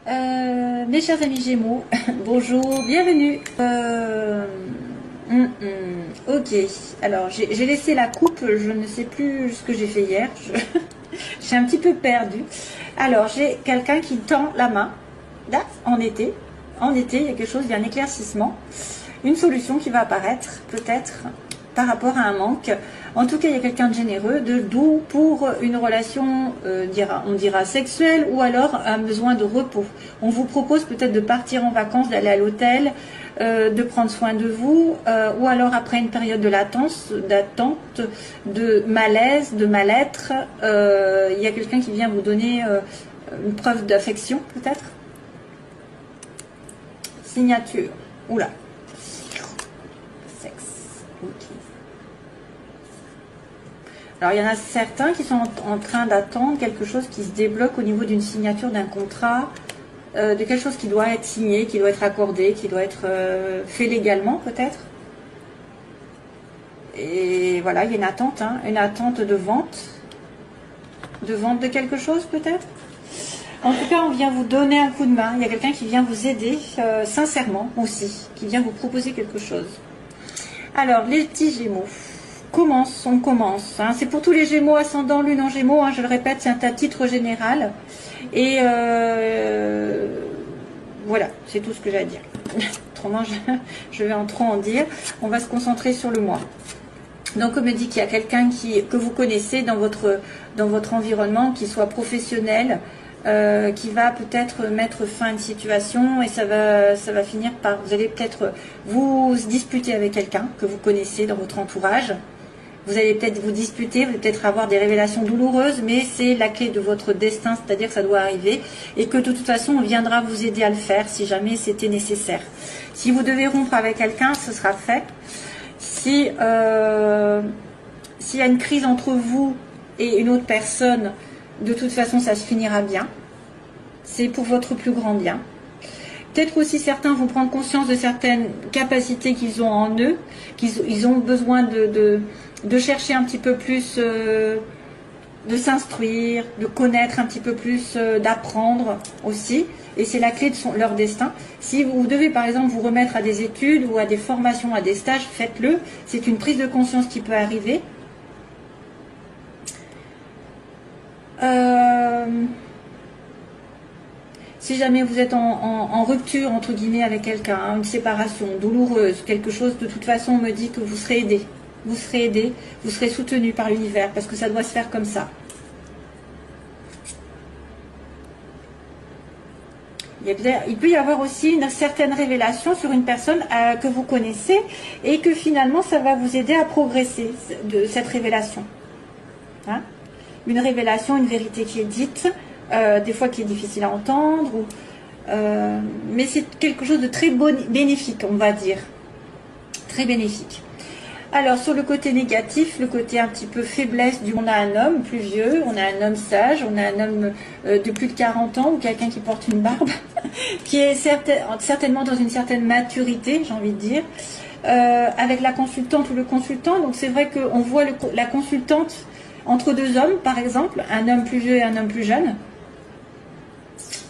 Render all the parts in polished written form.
Mes chers amis Gémeaux, bonjour, bienvenue. Ok, alors j'ai laissé la coupe, je ne sais plus ce que j'ai fait hier, je suis un petit peu perdue. Alors j'ai quelqu'un qui tend la main, là, en été, il y a quelque chose, il y a un éclaircissement, une solution qui va apparaître, peut-être, par rapport à un manque. En tout cas, il y a quelqu'un de généreux, de doux pour une relation, on dira sexuelle, ou alors un besoin de repos. On vous propose peut-être de partir en vacances, d'aller à l'hôtel, de prendre soin de vous, ou alors après une période de latence, d'attente, de malaise, de mal-être, il y a quelqu'un qui vient vous donner une preuve d'affection, peut-être. Signature. Oula. Sexe. Ok. Alors, il y en a certains qui sont en train d'attendre quelque chose qui se débloque au niveau d'une signature d'un contrat, de quelque chose qui doit être signé, qui doit être accordé, qui doit être fait légalement, peut-être. Et voilà, il y a une attente de vente de quelque chose, peut-être. En tout cas, on vient vous donner un coup de main. Il y a quelqu'un qui vient vous aider, sincèrement aussi, qui vient vous proposer quelque chose. Alors, les petits Gémeaux. On commence. Hein. C'est pour tous les Gémeaux, ascendant, lune en Gémeaux. Hein, je le répète, c'est un titre général. Et voilà, c'est tout ce que j'ai à dire. Autrement, je vais en trop en dire. On va se concentrer sur le mois. Donc, on me dit qu'il y a quelqu'un que vous connaissez dans votre environnement, qui soit professionnel, qui va peut-être mettre fin à une situation et ça va finir par, vous allez peut-être vous disputer avec quelqu'un que vous connaissez dans votre entourage. Vous allez peut-être vous disputer, vous allez peut-être avoir des révélations douloureuses, mais c'est la clé de votre destin, c'est-à-dire que ça doit arriver et que de toute façon, on viendra vous aider à le faire si jamais c'était nécessaire. Si vous devez rompre avec quelqu'un, ce sera fait. S'il y a une crise entre vous et une autre personne, de toute façon, ça se finira bien. C'est pour votre plus grand bien. Peut-être aussi certains vont prendre conscience de certaines capacités qu'ils ont en eux, qu'ils ont besoin de chercher un petit peu plus, de s'instruire, de connaître un petit peu plus, d'apprendre aussi. Et c'est la clé de leur destin. Si vous devez par exemple vous remettre à des études ou à des formations, à des stages, faites-le. C'est une prise de conscience qui peut arriver. Si jamais vous êtes en rupture entre guillemets avec quelqu'un, hein, une séparation douloureuse, quelque chose, de toute façon on me dit que vous serez aidé. Vous serez aidé, vous serez soutenu par l'univers parce que ça doit se faire comme ça. Il peut y avoir aussi une certaine révélation sur une personne que vous connaissez et que finalement ça va vous aider à progresser de cette révélation. Hein? Une révélation, une vérité qui est dite, des fois qui est difficile à entendre, mais c'est quelque chose de très bénéfique, on va dire. Très bénéfique. Alors, sur le côté négatif, le côté un petit peu faiblesse, on a un homme plus vieux, on a un homme sage, on a un homme de plus de 40 ans, ou quelqu'un qui porte une barbe, qui est certainement dans une certaine maturité, j'ai envie de dire, avec la consultante ou le consultant. Donc, c'est vrai qu'on voit la consultante entre deux hommes, par exemple, un homme plus vieux et un homme plus jeune.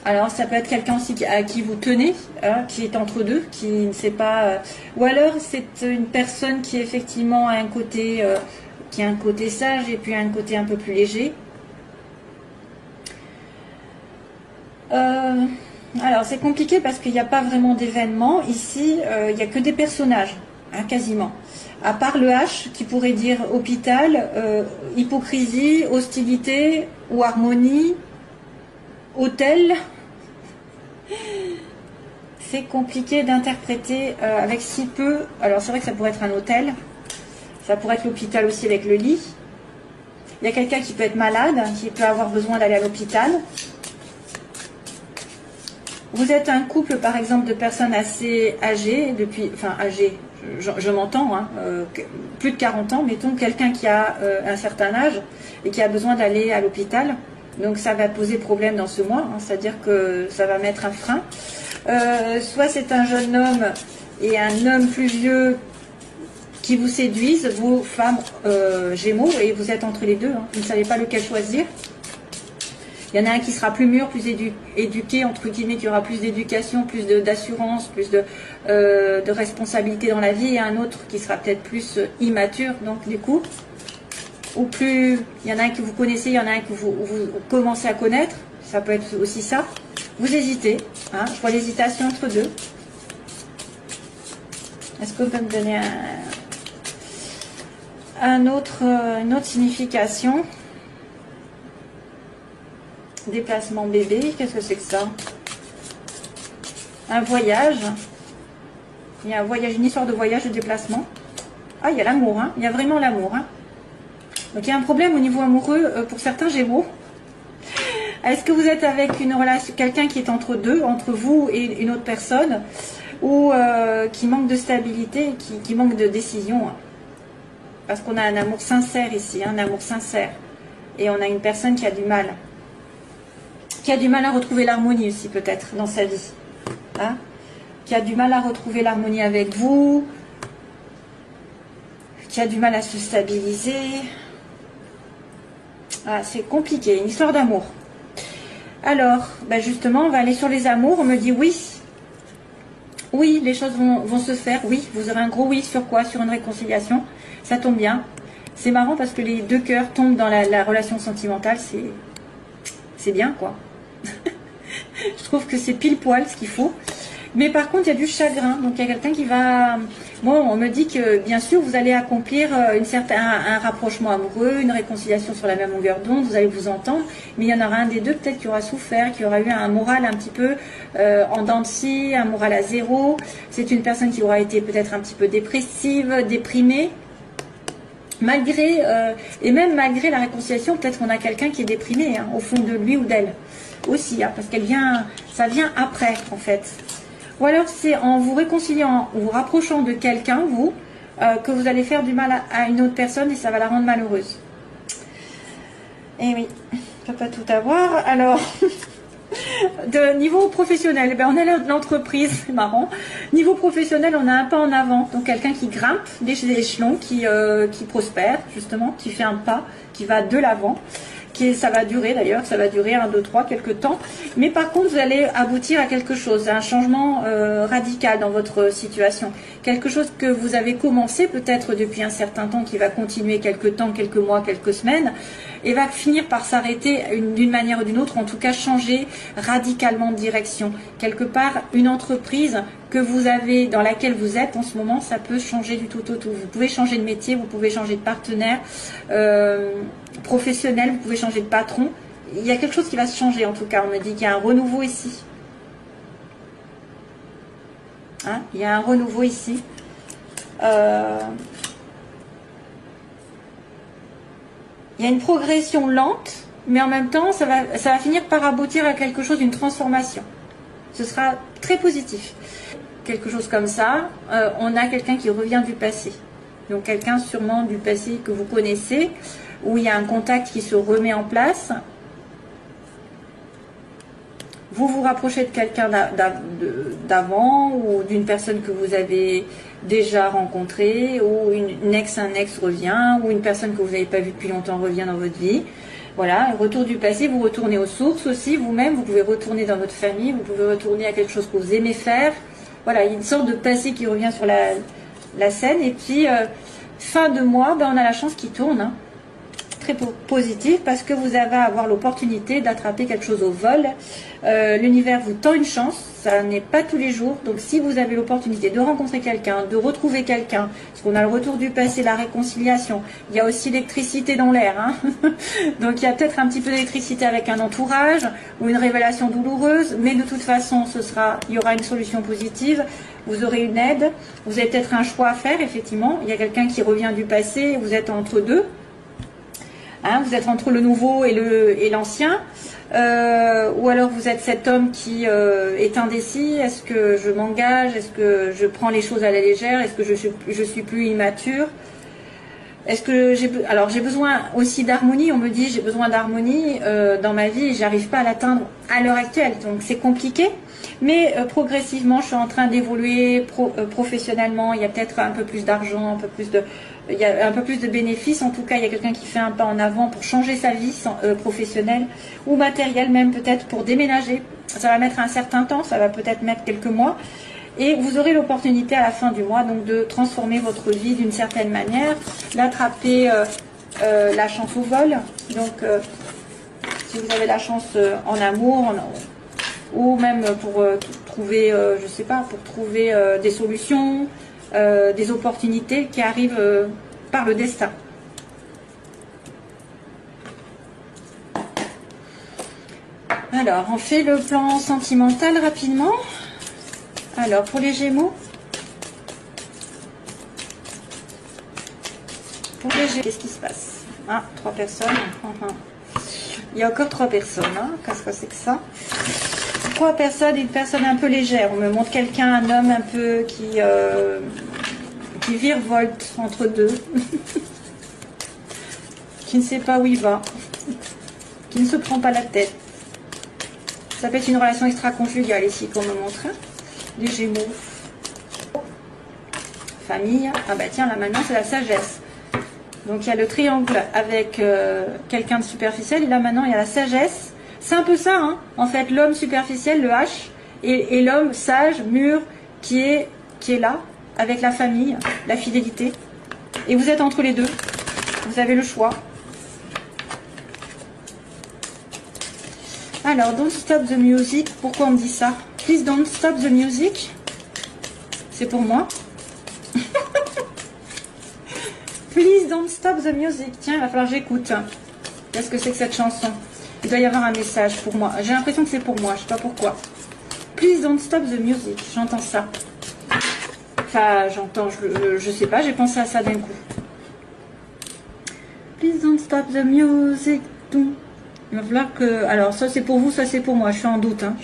Alors, ça peut être quelqu'un aussi à qui vous tenez, hein, qui est entre deux, qui ne sait pas... ou alors, c'est une personne qui, effectivement, a un côté, qui a un côté sage et puis un côté un peu plus léger. Alors, c'est compliqué parce qu'il n'y a pas vraiment d'événement. Ici, il n'y a que des personnages, hein, quasiment. À part le H, qui pourrait dire hôpital, hypocrisie, hostilité ou harmonie, hôtel. C'est compliqué d'interpréter avec si peu. Alors c'est vrai que ça pourrait être un hôtel, ça pourrait être l'hôpital aussi avec le lit. Il y a quelqu'un qui peut être malade, qui peut avoir besoin d'aller à l'hôpital. Vous êtes un couple par exemple de personnes assez âgées, âgées, je m'entends, hein, plus de 40 ans, mettons quelqu'un qui a un certain âge et qui a besoin d'aller à l'hôpital. Donc ça va poser problème dans ce mois, hein, c'est-à-dire que ça va mettre un frein. Soit c'est un jeune homme et un homme plus vieux qui vous séduisent, vous femmes Gémeaux, et vous êtes entre les deux, hein, vous ne savez pas lequel choisir. Il y en a un qui sera plus mûr, plus éduqué, entre guillemets, qui aura plus d'éducation, plus d'assurance, plus de responsabilité dans la vie, et un autre qui sera peut-être plus immature, donc du coup, ou plus, il y en a un que vous connaissez, il y en a un que vous commencez à connaître, ça peut être aussi ça. Vous hésitez, hein, je vois l'hésitation entre deux. Est-ce que vous pouvez me donner une autre signification? Déplacement bébé, qu'est-ce que c'est que ça? Un voyage. Il y a un voyage, une histoire de voyage, de déplacement. Ah, il y a l'amour, hein. Il y a vraiment l'amour, hein. Donc il y a un problème au niveau amoureux pour certains Gémeaux. Est-ce que vous êtes avec une relation, quelqu'un qui est entre deux, entre vous et une autre personne, ou qui manque de stabilité, qui manque de décision, hein. Parce qu'on a un amour sincère ici, hein, un amour sincère. Et on a une personne qui a du mal. Qui a du mal à retrouver l'harmonie aussi peut-être dans sa vie. Hein, qui a du mal à retrouver l'harmonie avec vous. Qui a du mal à se stabiliser. Ah, c'est compliqué, une histoire d'amour. Alors, ben justement, on va aller sur les amours. On me dit oui. Oui, les choses vont se faire. Oui, vous aurez un gros oui sur quoi? Sur une réconciliation. Ça tombe bien. C'est marrant parce que les deux cœurs tombent dans la relation sentimentale. C'est bien, quoi. Je trouve que c'est pile poil ce qu'il faut. Mais par contre, il y a du chagrin. Donc, il y a quelqu'un qui va... Moi, on me dit que, bien sûr, vous allez accomplir un rapprochement amoureux, une réconciliation sur la même longueur d'onde, vous allez vous entendre. Mais il y en aura un des deux, peut-être, qui aura souffert, qui aura eu un moral un petit peu en dents de scie, un moral à zéro. C'est une personne qui aura été peut-être un petit peu dépressive, déprimée. Malgré, et même malgré la réconciliation, peut-être qu'on a quelqu'un qui est déprimé, hein, au fond de lui ou d'elle. Aussi, hein, parce ça vient après, en fait. Ou alors c'est en vous réconciliant, en vous rapprochant de quelqu'un, vous, que vous allez faire du mal à une autre personne et ça va la rendre malheureuse. Et oui, on ne peut pas tout avoir. Alors, de niveau professionnel, eh ben, on a l'entreprise, c'est marrant. Niveau professionnel, on a un pas en avant. Donc quelqu'un qui grimpe des échelons, qui prospère, justement, qui fait un pas, qui va de l'avant. Ça va durer d'ailleurs, ça va durer 1, 2, 3, quelques temps. Mais par contre, vous allez aboutir à quelque chose, à un changement radical dans votre situation. Quelque chose que vous avez commencé peut-être depuis un certain temps, qui va continuer quelques temps, quelques mois, quelques semaines, et va finir par s'arrêter d'une manière ou d'une autre, en tout cas changer radicalement de direction. Quelque part, une entreprise que vous avez, dans laquelle vous êtes en ce moment, ça peut changer du tout au tout. Vous pouvez changer de métier, vous pouvez changer de partenaire professionnel, vous pouvez changer de patron. Il y a quelque chose qui va se changer en tout cas. On me dit qu'il y a un renouveau ici. Hein, il y a un renouveau ici. Il y a une progression lente, mais en même temps, ça va finir par aboutir à quelque chose, une transformation. Ce sera très positif. Quelque chose comme ça, on a quelqu'un qui revient du passé. Donc quelqu'un sûrement du passé que vous connaissez, où il y a un contact qui se remet en place. Vous vous rapprochez de quelqu'un d'avant ou d'une personne que vous avez déjà rencontrée, ou un ex revient, ou une personne que vous n'avez pas vue depuis longtemps revient dans votre vie. Voilà, retour du passé, vous retournez aux sources aussi, vous-même, vous pouvez retourner dans votre famille, vous pouvez retourner à quelque chose que vous aimez faire. Voilà, il y a une sorte de passé qui revient sur la scène. Et puis, fin de mois, ben, on a la chance qui tourne, hein. Très positif, parce que vous allez avoir l'opportunité d'attraper quelque chose au vol. L'univers vous tend une chance, ça n'est pas tous les jours. Donc si vous avez l'opportunité de rencontrer quelqu'un, de retrouver quelqu'un, parce qu'on a le retour du passé, la réconciliation, il y a aussi l'électricité dans l'air, hein. Donc il y a peut-être un petit peu d'électricité avec un entourage, ou une révélation douloureuse, mais de toute façon il y aura une solution positive. Vous aurez une aide, vous avez peut-être un choix à faire, effectivement. Il y a quelqu'un qui revient du passé, vous êtes entre deux. Hein, vous êtes entre le nouveau et l'ancien, ou alors vous êtes cet homme qui est indécis. Est-ce que je m'engage? Est-ce que je prends les choses à la légère? Est-ce que je suis plus immature? Est-ce que j'ai besoin aussi d'harmonie? On me dit j'ai besoin d'harmonie dans ma vie et j'arrive pas à l'atteindre à l'heure actuelle, donc c'est compliqué. Mais progressivement, je suis en train d'évoluer professionnellement. Il y a peut-être un peu plus d'argent, un peu plus il y a un peu plus de bénéfices. En tout cas, il y a quelqu'un qui fait un pas en avant pour changer sa vie professionnelle ou matérielle, même peut-être pour déménager. Ça va mettre un certain temps, ça va peut-être mettre quelques mois. Et vous aurez l'opportunité à la fin du mois donc de transformer votre vie d'une certaine manière, d'attraper la chance au vol. Donc, si vous avez la chance en amour, ou même pour trouver, je sais pas, pour trouver des solutions, des opportunités qui arrivent par le destin. Alors, on fait le plan sentimental rapidement. Alors, pour les Gémeaux, qu'est-ce qui se passe? Ah, 3 personnes. Il y a encore 3 personnes. Hein. Qu'est-ce que c'est que ça? 3 personnes et une personne un peu légère. On me montre quelqu'un, un homme un peu qui virevolte entre deux. Qui ne sait pas où il va. Qui ne se prend pas la tête. Ça peut être une relation extra-conjugale ici qu'on me montre. Hein. Les Gémeaux. Famille. Ah bah tiens, là maintenant c'est la sagesse. Donc il y a le triangle avec quelqu'un de superficiel. Et là maintenant il y a la sagesse. C'est un peu ça, hein. En fait, l'homme superficiel, le H, et l'homme sage, mûr, qui est là, avec la famille, la fidélité. Et vous êtes entre les deux. Vous avez le choix. Alors, don't stop the music. Pourquoi on me dit ça? Please don't stop the music. C'est pour moi. Please don't stop the music. Tiens, il va falloir que j'écoute. Qu'est-ce que c'est que cette chanson? Il doit y avoir un message pour moi. J'ai l'impression que c'est pour moi. Je sais pas pourquoi. Please don't stop the music. J'entends ça. Enfin, j'entends. Je sais pas. J'ai pensé à ça d'un coup. Please don't stop the music. Il va falloir que... Alors, ça c'est pour vous, ça c'est pour moi. Je suis en doute. Hein.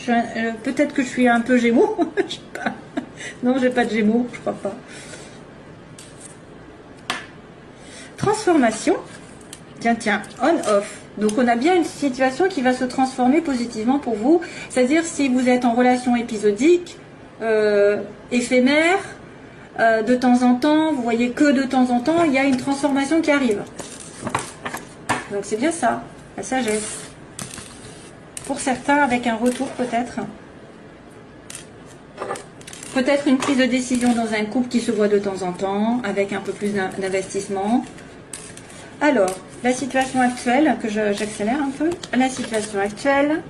Peut-être que je suis un peu Gémeaux. Je sais pas. Non, j'ai pas de Gémeaux. Je crois pas. Transformation. Tiens, on-off. Donc on a bien une situation qui va se transformer positivement pour vous. C'est-à-dire si vous êtes en relation épisodique, éphémère, de temps en temps, vous voyez que de temps en temps, il y a une transformation qui arrive. Donc c'est bien ça, la sagesse. Pour certains, avec un retour peut-être. Peut-être une prise de décision dans un couple qui se voit de temps en temps, avec un peu plus d'investissement. Alors, la situation actuelle, que j'accélère un peu, la situation actuelle,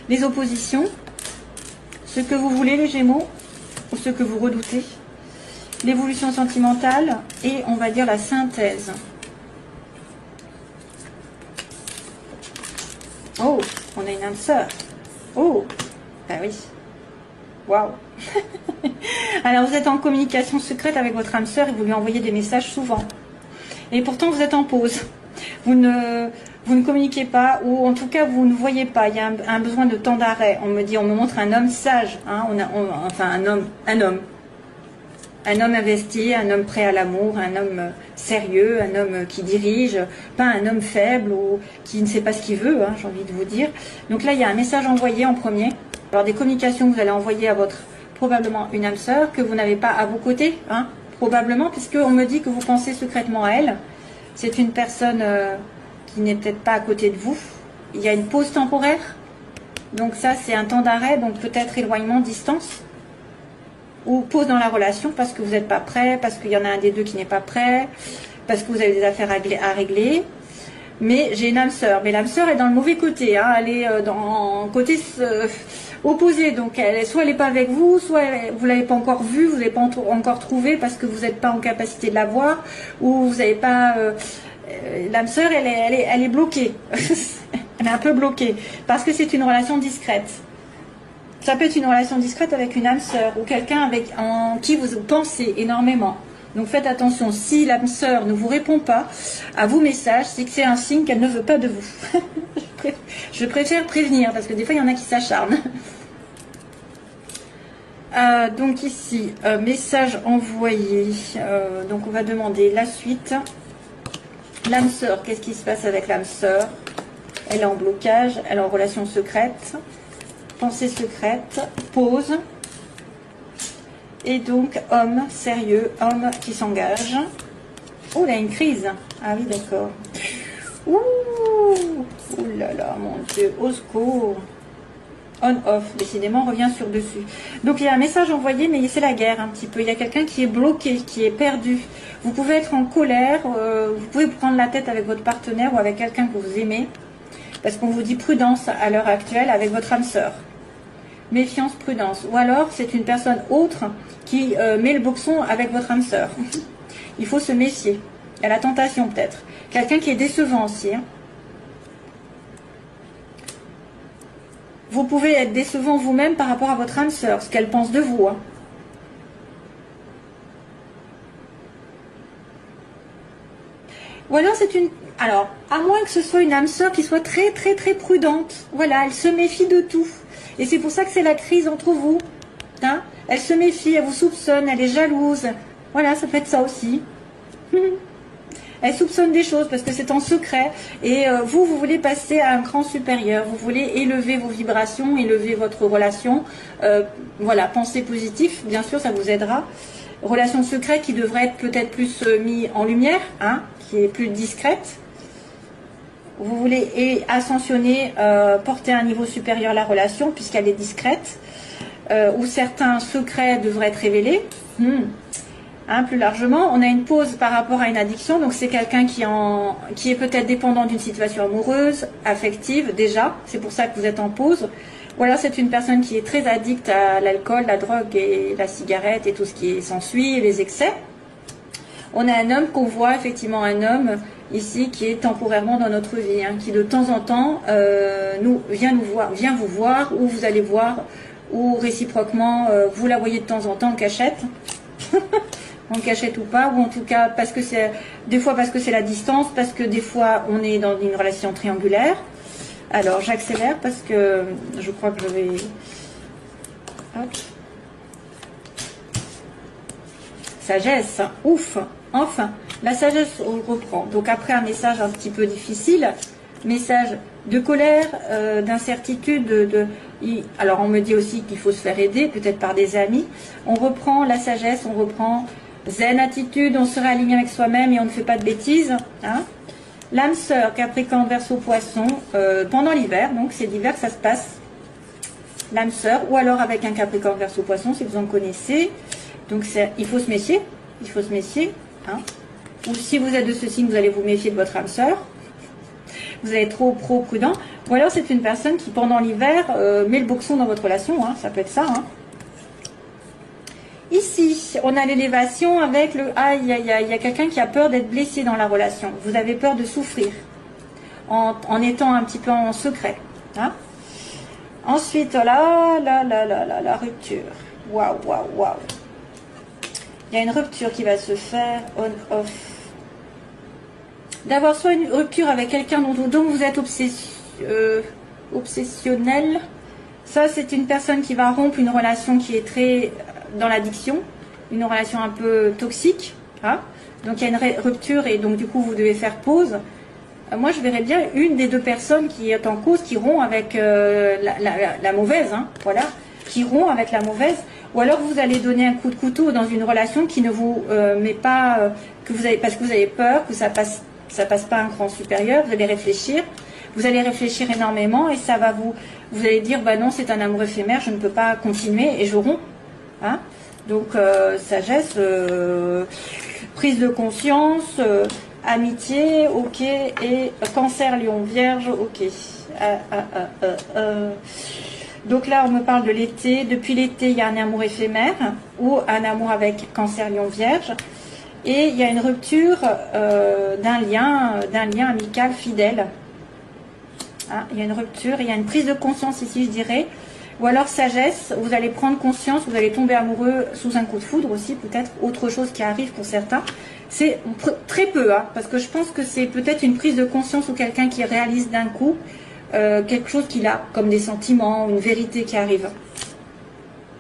les oppositions, ce que vous voulez les Gémeaux, ou ce que vous redoutez, l'évolution sentimentale, et on va dire la synthèse. Oh, on a une âme sœur. Oh, bah oui. Waouh. Alors vous êtes en communication secrète avec votre âme sœur et vous lui envoyez des messages souvent. Et pourtant vous êtes en pause. Vous ne communiquez pas, ou en tout cas vous ne voyez pas. Il y a un besoin de temps d'arrêt. On me montre un homme sage. Hein, enfin un homme investi, un homme prêt à l'amour, un homme sérieux, un homme qui dirige, pas un homme faible ou qui ne sait pas ce qu'il veut, hein, j'ai envie de vous dire. Donc là, il y a un message envoyé en premier. Alors des communications que vous allez envoyer à votre, probablement une âme sœur, que vous n'avez pas à vos côtés, hein, probablement, puisqu'on me dit que vous pensez secrètement à elle. C'est une personne qui n'est peut-être pas à côté de vous. Il y a une pause temporaire. Donc ça, c'est un temps d'arrêt, donc peut-être éloignement, distance. Ou pause dans la relation parce que vous n'êtes pas prêt, parce qu'il y en a un des deux qui n'est pas prêt, parce que vous avez des affaires à régler. Mais j'ai une âme sœur. Mais l'âme sœur est dans le mauvais côté. Hein. Elle est dans le côté opposé. Donc soit elle n'est pas avec vous, soit vous ne l'avez pas encore vue, vous ne l'avez pas encore trouvée parce que vous n'êtes pas en capacité de la voir, ou vous n'avez pas... l'âme sœur, elle est bloquée. Elle est un peu bloquée. Parce que c'est une relation discrète. Ça peut être une relation discrète avec une âme sœur ou quelqu'un en qui vous pensez énormément. Donc faites attention, si l'âme sœur ne vous répond pas à vos messages, c'est que c'est un signe qu'elle ne veut pas de vous. Je préfère prévenir parce que des fois il y en a qui s'acharnent. Donc ici, message envoyé. Donc on va demander la suite. L'âme sœur, qu'est-ce qui se passe avec l'âme sœur? Elle est en blocage, elle est en relation secrète. Pensée secrète, pause, et donc homme sérieux, homme qui s'engage. Oh, là, une crise. Ah oui, d'accord. Ouh, ouh là là, mon Dieu, au secours. On-off, décidément, on revient sur dessus. Donc, il y a un message envoyé, mais c'est la guerre un petit peu. Il y a quelqu'un qui est bloqué, qui est perdu. Vous pouvez être en colère, vous pouvez prendre la tête avec votre partenaire ou avec quelqu'un que vous aimez. Parce qu'on vous dit prudence à l'heure actuelle avec votre âme sœur. Méfiance, prudence. Ou alors, c'est une personne autre qui met le boxon avec votre âme sœur. Il faut se méfier. Il y a la tentation peut-être. Quelqu'un qui est décevant aussi. Hein. Vous pouvez être décevant vous-même par rapport à votre âme sœur, ce qu'elle pense de vous. Hein. Ou alors c'est une... Alors, à moins que ce soit une âme sœur qui soit très très très prudente. Voilà, elle se méfie de tout. Et c'est pour ça que c'est la crise entre vous. Hein, elle se méfie, elle vous soupçonne, elle est jalouse. Voilà, ça peut être ça aussi. Elle soupçonne des choses parce que c'est en secret. Et vous voulez passer à un cran supérieur. Vous voulez élever vos vibrations, élever votre relation. Voilà, pensez positif, bien sûr, ça vous aidera. Relation secrète qui devrait être peut-être plus mise en lumière, hein, qui est plus discrète. Vous voulez ascensionner, porter à un niveau supérieur la relation puisqu'elle est discrète. Où certains secrets devraient être révélés. Hein, plus largement, on a une pause par rapport à une addiction, donc c'est quelqu'un qui est peut-être dépendant d'une situation amoureuse, affective déjà, c'est pour ça que vous êtes en pause. Ou alors c'est une personne qui est très addicte à l'alcool, la drogue et la cigarette et tout ce qui s'ensuit, les excès. On a un homme qu'on voit, effectivement un homme ici qui est temporairement dans notre vie, hein, qui de temps en temps vient vous voir, ou vous allez voir, ou réciproquement vous la voyez de temps en temps en cachette. En cachette ou pas, ou en tout cas parce que c'est des fois parce que c'est la distance, parce que des fois on est dans une relation triangulaire. Alors j'accélère parce que je crois que je vais... Hop. Sagesse, ouf, enfin, la sagesse on reprend. Donc après un message un petit peu difficile, message de colère, d'incertitude, alors on me dit aussi qu'il faut se faire aider, peut-être par des amis. On reprend la sagesse, on reprend zen attitude, on se réaligne avec soi-même et on ne fait pas de bêtises. Hein. L'âme sœur, Capricorne, Verseau, Poisson, pendant l'hiver, donc c'est l'hiver que ça se passe. L'âme sœur, ou alors avec un Capricorne, Verseau, Poisson, si vous en connaissez. Donc il faut se méfier, il faut se méfier. Hein. Ou si vous êtes de ce signe, vous allez vous méfier de votre âme sœur. Vous allez être trop prudent. Ou alors c'est une personne qui pendant l'hiver met le boxon dans votre relation, hein, ça peut être ça. Hein. Ici, on a l'élévation avec le aïe aïe aïe. Il y a quelqu'un qui a peur d'être blessé dans la relation. Vous avez peur de souffrir en étant un petit peu en secret. Hein. Ensuite, la rupture. Waouh, waouh, waouh. Il y a une rupture qui va se faire on-off. D'avoir soit une rupture avec quelqu'un dont vous êtes obsessionnel. Ça, c'est une personne qui va rompre une relation qui est très dans l'addiction, une relation un peu toxique. Hein. Donc, il y a une rupture et donc, du coup, vous devez faire pause. Moi, je verrais bien une des deux personnes qui est en cause, qui rompt avec la mauvaise. Hein, voilà, qui rompt avec la mauvaise. Ou alors, vous allez donner un coup de couteau dans une relation qui ne vous met pas... parce que vous avez peur que ça passe pas un cran supérieur, vous allez réfléchir énormément et ça va vous allez dire, bah non, c'est un amour éphémère, je ne peux pas continuer et je romps. Hein. Donc, sagesse, prise de conscience, amitié, ok, et cancer, lion, vierge, ok. Donc là, on me parle de l'été. Depuis l'été, il y a un amour éphémère ou un amour avec cancer, lion, vierge. Et il y a une rupture d'un lien amical fidèle. Hein, il y a une rupture, il y a une prise de conscience ici, je dirais. Ou alors sagesse, vous allez prendre conscience, vous allez tomber amoureux sous un coup de foudre aussi, peut-être autre chose qui arrive pour certains. C'est très peu, hein, parce que je pense que c'est peut-être une prise de conscience ou quelqu'un qui réalise d'un coup quelque chose qu'il a, comme des sentiments, une vérité qui arrive.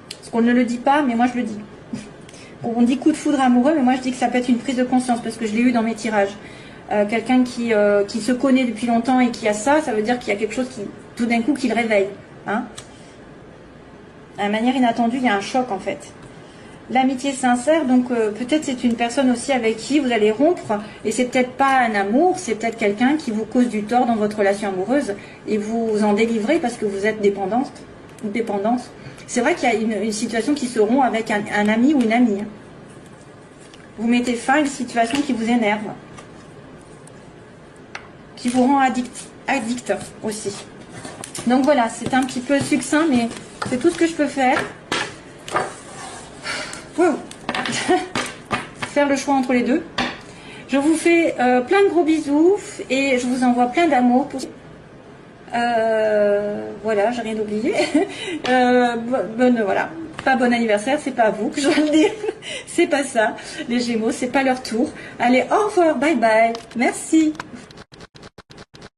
Parce qu'on ne le dit pas, mais moi je le dis. On dit coup de foudre amoureux, mais moi je dis que ça peut être une prise de conscience, parce que je l'ai eu dans mes tirages. Quelqu'un qui se connaît depuis longtemps et qui a ça, ça veut dire qu'il y a quelque chose qui, tout d'un coup, qui le réveille. Hein. De manière inattendue, il y a un choc en fait. L'amitié sincère, donc peut-être c'est une personne aussi avec qui vous allez rompre, et c'est peut-être pas un amour, c'est peut-être quelqu'un qui vous cause du tort dans votre relation amoureuse, et vous vous en délivrez parce que vous êtes dépendante. C'est vrai qu'il y a une situation qui se rompt avec un ami ou une amie. Vous mettez fin à une situation qui vous énerve, qui vous rend addict aussi. Donc voilà, c'est un petit peu succinct, mais c'est tout ce que je peux faire. Wow. Faire le choix entre les deux. Je vous fais plein de gros bisous et je vous envoie plein d'amour. Voilà, j'ai rien oublié. Voilà. Pas bon anniversaire, c'est pas à vous que je dois le dire. C'est pas ça. Les Gémeaux, c'est pas leur tour. Allez, au revoir, bye bye. Merci.